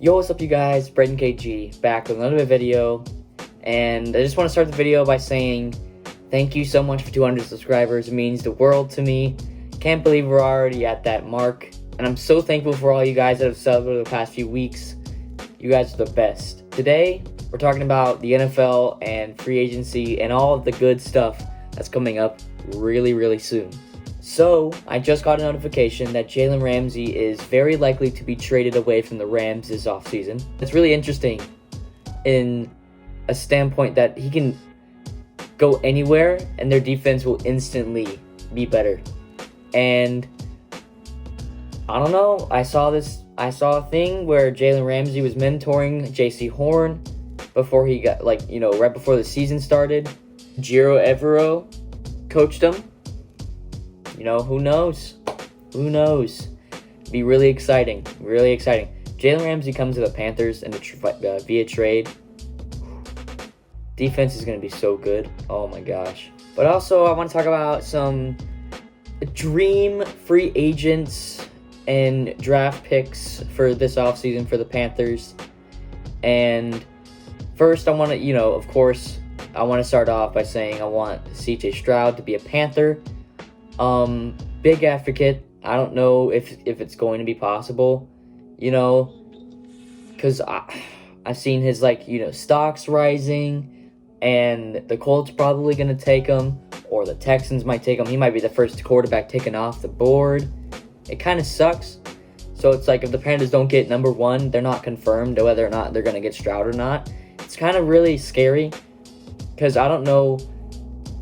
Yo, what's up you guys? Braden KG back with another video, and I just want to start the video by saying thank you so much for 200 subscribers. It means the world to me. Can't believe we're already at that mark, and I'm so thankful for all you guys that have subbed over the past few weeks. You guys are the best. Today, we're talking about the NFL and free agency and all of the good stuff that's coming up really soon. So, I just got a notification that Jalen Ramsey is very likely to be traded away from the Rams this offseason. It's really interesting in a standpoint that he can go anywhere and their defense will instantly be better. And I don't know, I saw a thing where Jalen Ramsey was mentoring J.C. Horn before he got, right before the season started. Giro Evero coached him. Who knows? Who knows? Be really exciting. Really exciting. Jalen Ramsey comes to the Panthers and via trade. Defense is going to be so good. Oh my gosh. But also, I want to talk about some dream free agents and draft picks for this offseason for the Panthers. And first, I want to, of course, I want to start off by saying I want C.J. Stroud to be a Panther. Big advocate. I don't know if it's going to be possible, because I've seen his, stocks rising, and the Colts probably going to take him, or the Texans might take him. He might be the first quarterback taken off the board. It kind of sucks. So it's like if the Panthers don't get number one, they're not confirmed whether or not they're going to get Stroud or not. It's kind of really scary, because I don't know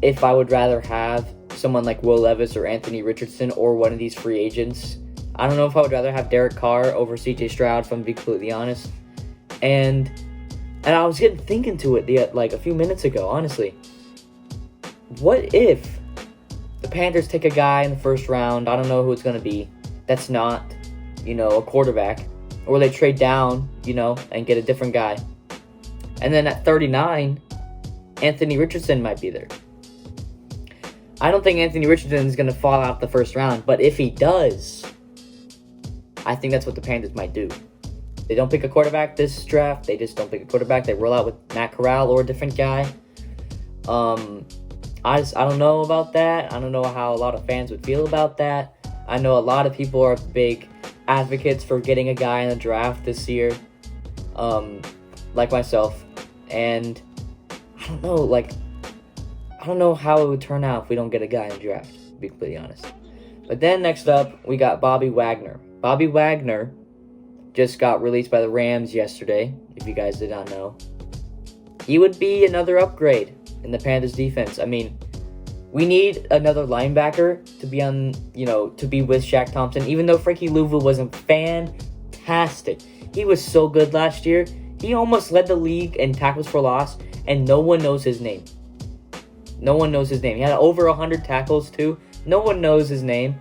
if I would rather have someone like Will Levis or Anthony Richardson or one of these free agents. I don't know if I would rather have Derek Carr over C.J. Stroud, if I'm being completely honest. And I was thinking to it a few minutes ago, honestly. What if the Panthers take a guy in the first round, I don't know who it's going to be, that's not, a quarterback, or they trade down, and get a different guy. And then at 39, Anthony Richardson might be there. I don't think Anthony Richardson is going to fall out the first round, but if he does, I think that's what the Panthers might do. They don't pick a quarterback this draft. They just don't pick a quarterback. They roll out with Matt Corral or a different guy. I don't know about that. I don't know how a lot of fans would feel about that. I know a lot of people are big advocates for getting a guy in the draft this year, like myself. And I don't know, I don't know how it would turn out if we don't get a guy in the draft, to be completely honest. But then next up, we got Bobby Wagner. Bobby Wagner just got released by the Rams yesterday, if you guys did not know. He would be another upgrade in the Panthers defense. I mean, we need another linebacker to be on, to be with Shaq Thompson, even though Frankie Louvu wasn't fantastic. He was so good last year. He almost led the league in tackles for loss, and no one knows his name. No one knows his name. He had over 100 tackles, too. No one knows his name.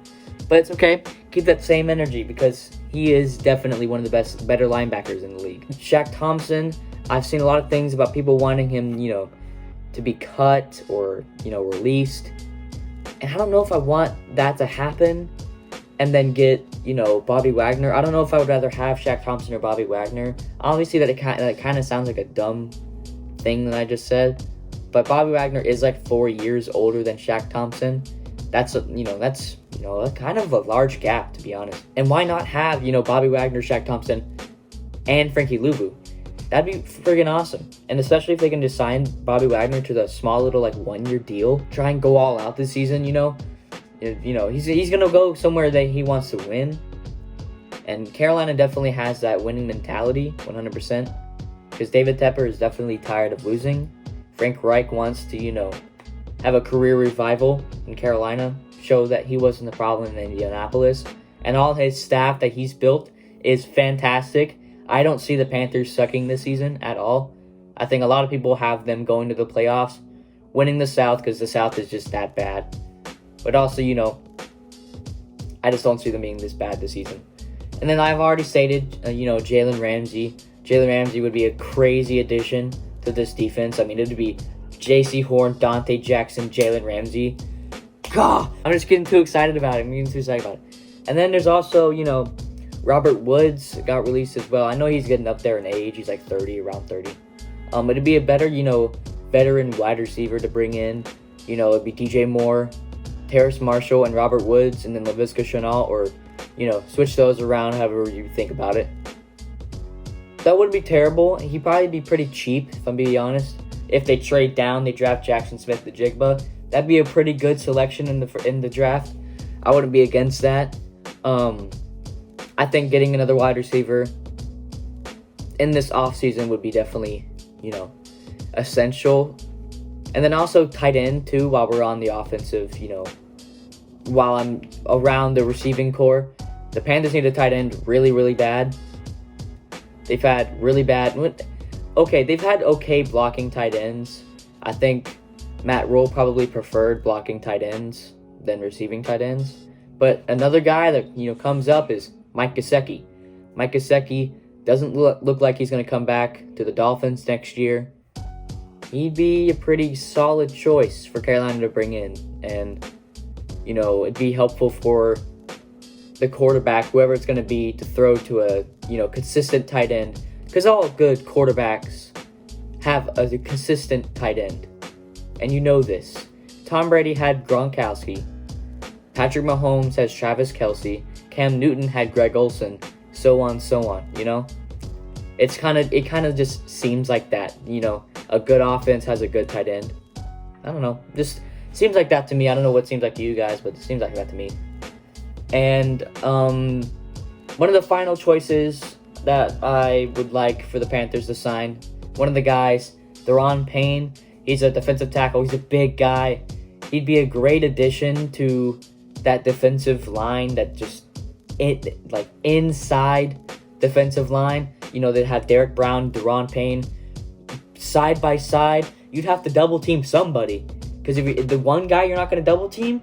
But it's okay. Keep that same energy because he is definitely one of the better linebackers in the league. Shaq Thompson, I've seen a lot of things about people wanting him, to be cut or, released. And I don't know if I want that to happen and then get, Bobby Wagner. I don't know if I would rather have Shaq Thompson or Bobby Wagner. Obviously, that kind of sounds like a dumb thing that I just said. But Bobby Wagner is 4 years older than Shaq Thompson. That's kind of a large gap, to be honest. And why not have, Bobby Wagner, Shaq Thompson, and Frankie Louvu? That'd be friggin' awesome. And especially if they can just sign Bobby Wagner to the small little 1-year deal. Try and go all out this season, he's gonna go somewhere that he wants to win. And Carolina definitely has that winning mentality, 100%. Because David Tepper is definitely tired of losing. Frank Reich wants to, have a career revival in Carolina, show that he wasn't the problem in Indianapolis. And all his staff that he's built is fantastic. I don't see the Panthers sucking this season at all. I think a lot of people have them going to the playoffs, winning the South because the South is just that bad. But also, I just don't see them being this bad this season. And then I've already stated, Jalen Ramsey. Jalen Ramsey would be a crazy addition to this defense. I mean, it would be J.C. Horn, Dante Jackson, Jalen Ramsey. God, I'm just getting too excited about it. And then there's also, Robert Woods got released as well. I know he's getting up there in age. He's like 30, around 30. It'd be a better, veteran wide receiver to bring in. It'd be DJ Moore, Terrace Marshall, and Robert Woods, and then Laviska Shenault, or, switch those around however you think about it. That wouldn't be terrible. He'd probably be pretty cheap, if I'm being honest. If they trade down, they draft Jackson Smith-Njigba. That'd be a pretty good selection in the draft. I wouldn't be against that. I think getting another wide receiver in this offseason would be definitely, essential. And then also tight end, too, while we're on the offensive, while I'm around the receiving core. The Panthers need a tight end really, really bad. They've had really bad... they've had okay blocking tight ends. I think Matt Rule probably preferred blocking tight ends than receiving tight ends. But another guy that, comes up is Mike Gesicki. Mike Gesicki doesn't look like he's going to come back to the Dolphins next year. He'd be a pretty solid choice for Carolina to bring in. And, it'd be helpful for the quarterback, whoever it's going to be, to throw to a, consistent tight end. Because all good quarterbacks have a consistent tight end. And you know this. Tom Brady had Gronkowski. Patrick Mahomes has Travis Kelce. Cam Newton had Greg Olsen. So on, It kind of just seems like that. A good offense has a good tight end. I don't know. Just seems like that to me. I don't know what it seems like to you guys, but it seems like that to me. And one of the final choices that I would like for the Panthers to sign, one of the guys, Daron Payne. He's a defensive tackle. He's a big guy. He'd be a great addition to that defensive line, that just inside defensive line. They'd have Derek Brown, Daron Payne side by side. You'd have to double team somebody, because if the one guy you're not going to double team,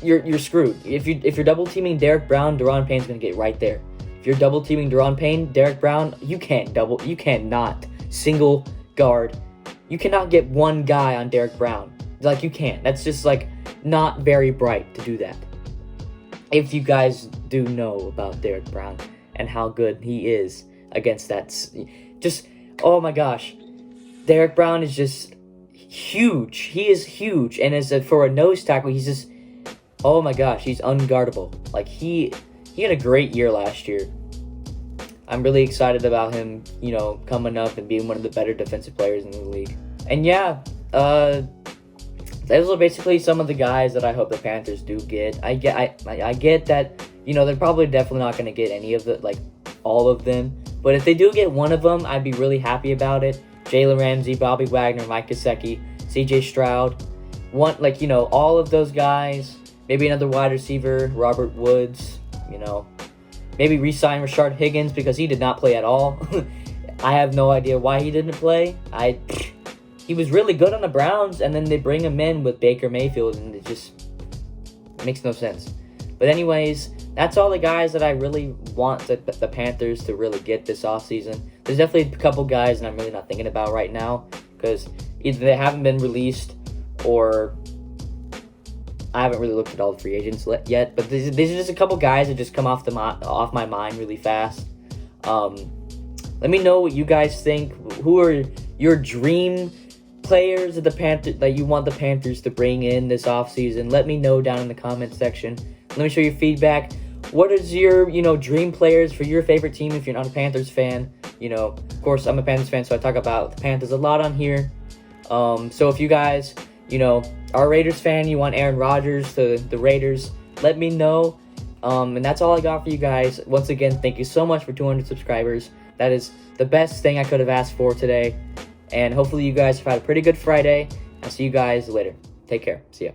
you're screwed. If you're double teaming Derek Brown, Daron Payne's going to get right there. If you're double teaming Daron Payne, Derek Brown, you cannot single guard. You cannot get one guy on Derek Brown. You can't. That's just not very bright to do that. If you guys do know about Derek Brown and how good he is against that, oh my gosh. Derek Brown is just huge. He is huge. And for a nose tackle, he's just, oh my gosh, he's unguardable. He had a great year last year. I'm really excited about him, coming up and being one of the better defensive players in the league. And yeah, those are basically some of the guys that I hope the Panthers do get. I get that, they're probably definitely not going to get any of all of them. But if they do get one of them, I'd be really happy about it. Jalen Ramsey, Bobby Wagner, Mike Gesicki, CJ Stroud. All of those guys. Maybe another wide receiver, Robert Woods, Maybe re-sign Rashard Higgins because he did not play at all. I have no idea why he didn't play. He was really good on the Browns, and then they bring him in with Baker Mayfield, and it just makes no sense. But anyways, that's all the guys that I really want the Panthers to really get this offseason. There's definitely a couple guys that I'm really not thinking about right now, because either they haven't been released, or I haven't really looked at all the free agents yet. But these are just a couple guys that just come off my mind really fast. Let me know what you guys think. Who are your dream players of the Panthers that you want the Panthers to bring in this offseason? Let me know down in the comment section. Let me show your feedback. What is your, dream players for your favorite team if you're not a Panthers fan? Of course, I'm a Panthers fan, so I talk about the Panthers a lot on here. So if you guys, are a Raiders fan, you want Aaron Rodgers to the Raiders, let me know. And that's all I got for you guys. Once again, thank you so much for 200 subscribers. That is the best thing I could have asked for today. And hopefully you guys have had a pretty good Friday. I'll see you guys later. Take care. See ya.